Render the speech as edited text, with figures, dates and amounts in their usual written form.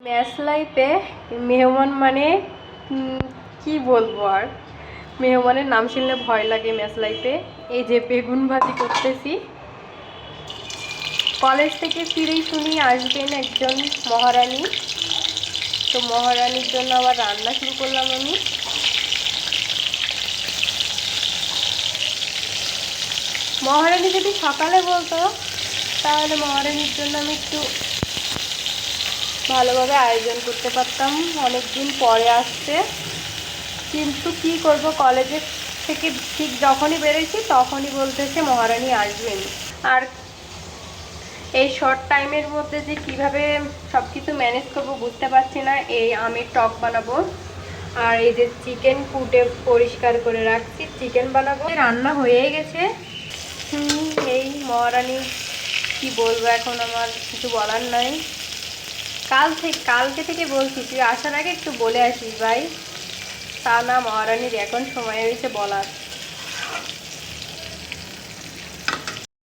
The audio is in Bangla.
ম্যাচ লাইফে মেহমান মানে কি বলবো আর, মেহমানের নাম শুনলে ভয় লাগে ম্যাচ লাইফে। এই যে বেগুন ভাজি করতেছি, কলেজ থেকে ফিরেই শুনি আসবেন একজন মহারানী, তো মহারানীর জন্য আবার রান্না শুরু করলাম আমি। মহারানী যদি সকালে বলতো তাহলে মহারানীর জন্য আমি একটু ভালোভাবে আয়োজন করতে পারতাম, অনেক দিন পরে আসছে। কিন্তু কি করব, কলেজের থেকে ঠিক যখনই বেরোইছি তখনই বলতেছে মহারানী আসবেন। আর এই শর্ট টাইমের মধ্যে যে কিভাবে সব কিছু ম্যানেজ করবো বুঝতে পারছি না। এই আমের টক বানাবো, আর এই যে চিকেন কুটে পরিষ্কার করে রাখছি, চিকেন বানাবো। রান্না হয়ে গেছে। এই মহারানী কি বলবো, এখন আমার কিছু বলার নাই। কালকে থেকে বলছি তুই আসার আগে একটু বলে আসিস ভাই, তা না মহারানীর এখন সময় হয়েছে বলার।